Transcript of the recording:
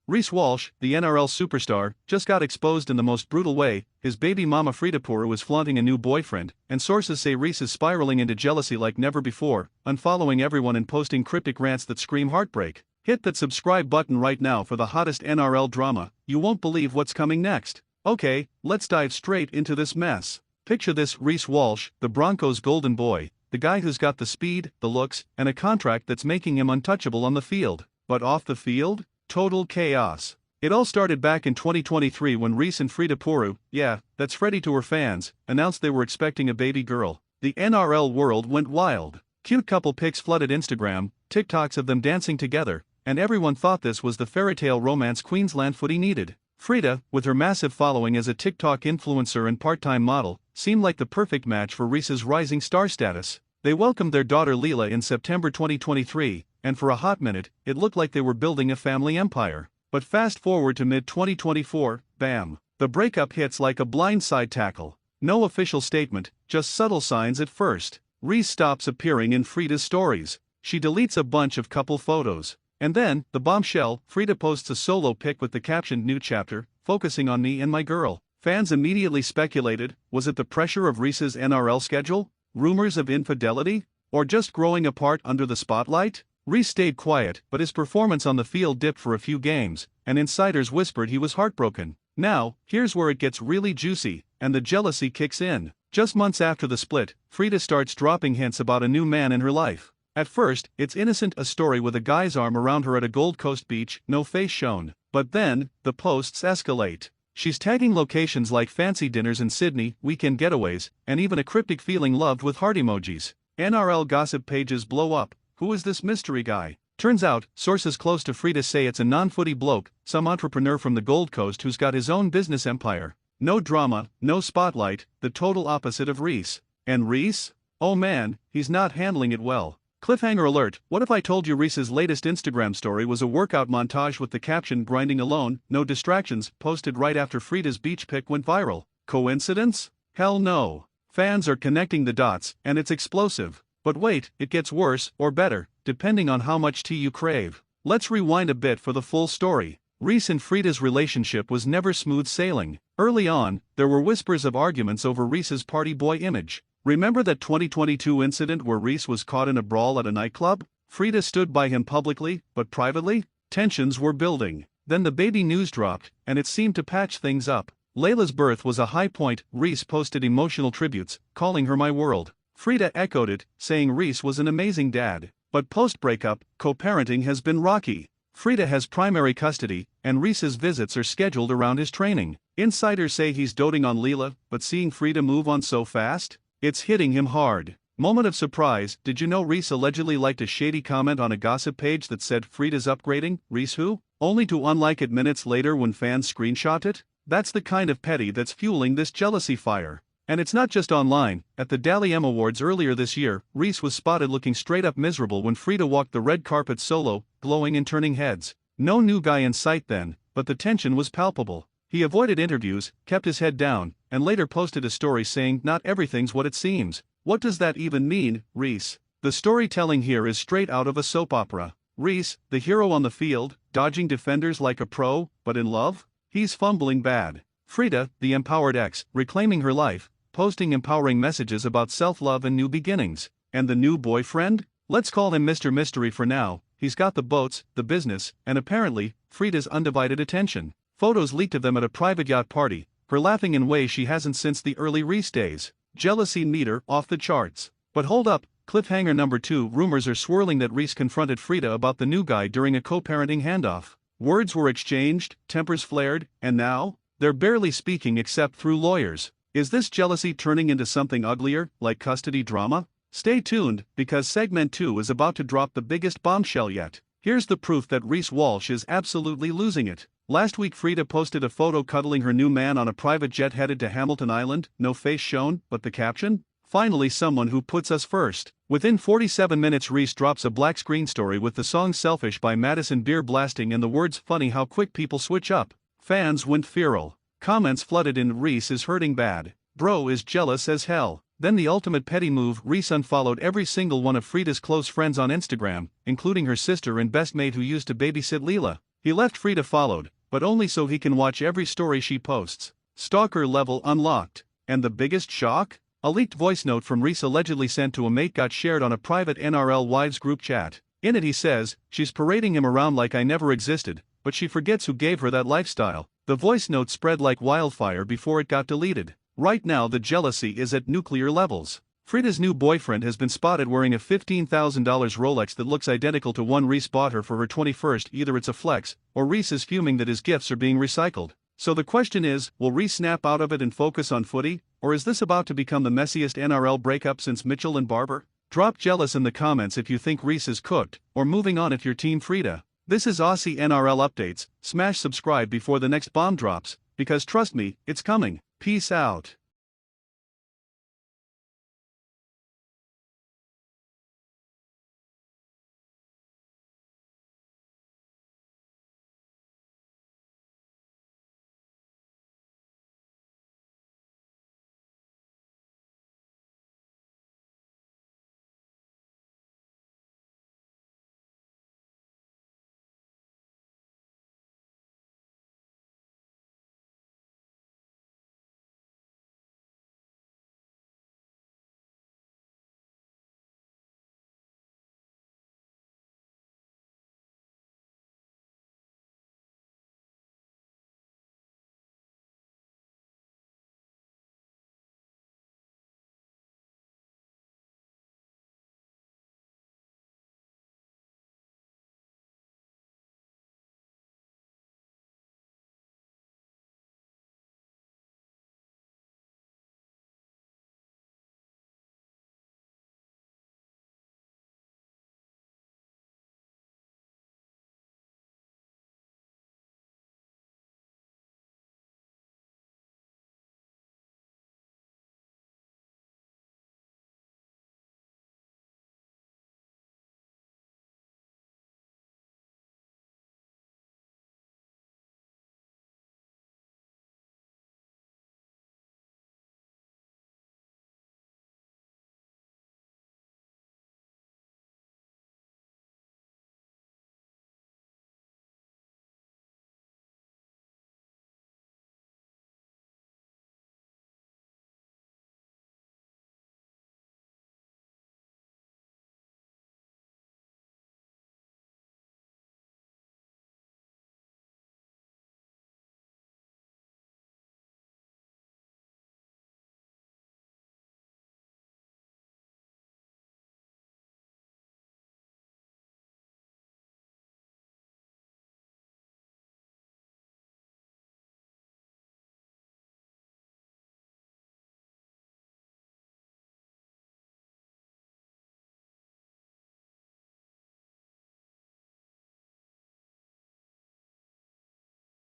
Reece Walsh, the NRL superstar, just got exposed in the most brutal way. His baby mama Freddy was flaunting a new boyfriend, and sources say Reece is spiraling into jealousy like never before, unfollowing everyone and posting cryptic rants that scream heartbreak. Hit that subscribe button right now for the hottest NRL drama. You won't believe what's coming next. Okay, let's dive straight into this mess. Picture this: Reece Walsh, the Broncos' golden boy, the guy who's got the speed, the looks, and a contract that's making him untouchable on the field. But off the field? Total chaos. It all started back in 2023 when Reece and Freddy, yeah, that's Freddy to her fans, announced they were expecting a baby girl. The NRL world went wild. Cute couple pics flooded Instagram, TikToks of them dancing together, and everyone thought this was the fairytale romance Queensland footy needed. Freddy, with her massive following as a TikTok influencer and part-time model, seemed like the perfect match for Reece's rising star status. They welcomed their daughter Leela in September 2023, and for a hot minute, it looked like they were building a family empire. But fast forward to mid-2024, bam! The breakup hits like a blindside tackle. No official statement, just subtle signs at first. Reece stops appearing in Freddy's stories. She deletes a bunch of couple photos. And then, the bombshell: Freddy posts a solo pic with the caption "New Chapter, focusing on me and my girl." Fans immediately speculated, was it the pressure of Reece's NRL schedule? Rumors of infidelity? Or just growing apart under the spotlight? Reece stayed quiet, but his performance on the field dipped for a few games, and insiders whispered he was heartbroken. Now, here's where it gets really juicy, and the jealousy kicks in. Just months after the split, Freddy starts dropping hints about a new man in her life. At first, it's innocent, a story with a guy's arm around her at a Gold Coast beach, no face shown. But then, the posts escalate. She's tagging locations like fancy dinners in Sydney, weekend getaways, and even a cryptic feeling loved with heart emojis. NRL gossip pages blow up. Who is this mystery guy? Turns out, sources close to Freddy say it's a non-footy bloke, some entrepreneur from the Gold Coast who's got his own business empire. No drama, no spotlight, the total opposite of Reece. And Reece? Oh man, he's not handling it well. Cliffhanger alert: what if I told you Reece's latest Instagram story was a workout montage with the caption "grinding alone, no distractions," posted right after Freddy's beach pic went viral? Coincidence? Hell no. Fans are connecting the dots, and it's explosive. But wait, it gets worse, or better, depending on how much tea you crave. Let's rewind a bit for the full story. Reece and Freddy's relationship was never smooth sailing. Early on, there were whispers of arguments over Reece's party boy image. Remember that 2022 incident where Reece was caught in a brawl at a nightclub? Freddy stood by him publicly, but privately? Tensions were building. Then the baby news dropped, and it seemed to patch things up. Layla's birth was a high point. Reece posted emotional tributes, calling her "my world." Freddy echoed it, saying Reece was an amazing dad. But post-breakup, co-parenting has been rocky. Freddy has primary custody, and Reece's visits are scheduled around his training. Insiders say he's doting on Leela, but seeing Freddy move on so fast? It's hitting him hard. Moment of surprise: did you know Reece allegedly liked a shady comment on a gossip page that said Freddy's upgrading, Reece who? Only to unlike it minutes later when fans screenshot it? That's the kind of petty that's fueling this jealousy fire. And it's not just online. At the Dally M Awards earlier this year, Reece was spotted looking straight up miserable when Freddy walked the red carpet solo, glowing and turning heads. No new guy in sight then, but the tension was palpable. He avoided interviews, kept his head down, and later posted a story saying not everything's what it seems. What does that even mean, Reece? The storytelling here is straight out of a soap opera. Reece, the hero on the field, dodging defenders like a pro, but in love? He's fumbling bad. Freddy, the empowered ex, reclaiming her life, posting empowering messages about self-love and new beginnings. And the new boyfriend? Let's call him Mr. Mystery for now. He's got the boats, the business, and apparently, Freddy's undivided attention. Photos leaked of them at a private yacht party, her laughing in ways she hasn't since the early Reece days. Jealousy meter off the charts. But hold up, cliffhanger number 2: rumors are swirling that Reece confronted Freddy about the new guy during a co-parenting handoff. Words were exchanged, tempers flared, and now? They're barely speaking except through lawyers. Is this jealousy turning into something uglier, like custody drama? Stay tuned, because segment 2 is about to drop the biggest bombshell yet. Here's the proof that Reece Walsh is absolutely losing it. Last week Freddy posted a photo cuddling her new man on a private jet headed to Hamilton Island, no face shown, but the caption? "Finally someone who puts us first." Within 47 minutes Reece drops a black screen story with the song "Selfish" by Madison Beer blasting and the words "funny how quick people switch up." Fans went feral. Comments flooded in: "Reece is hurting bad. Bro is jealous as hell." Then the ultimate petty move: Reece unfollowed every single one of Freddy's close friends on Instagram, including her sister and best mate who used to babysit Leela. He left Frida followed, but only so he can watch every story she posts. Stalker level unlocked. And the biggest shock? A leaked voice note from Reece allegedly sent to a mate got shared on a private NRL wives group chat. In it he says, "She's parading him around like I never existed, but she forgets who gave her that lifestyle." The voice note spread like wildfire before it got deleted. Right now the jealousy is at nuclear levels. Frida's new boyfriend has been spotted wearing a $15,000 Rolex that looks identical to one Reece bought her for her 21st. Either it's a flex, or Reece is fuming that his gifts are being recycled. So the question is, will Reece snap out of it and focus on footy, or is this about to become the messiest NRL breakup since Mitchell and Barber? Drop jealous in the comments if you think Reece is cooked, or moving on if you're Team Frida. This is Aussie NRL Updates. Smash subscribe before the next bomb drops, because trust me, it's coming. Peace out.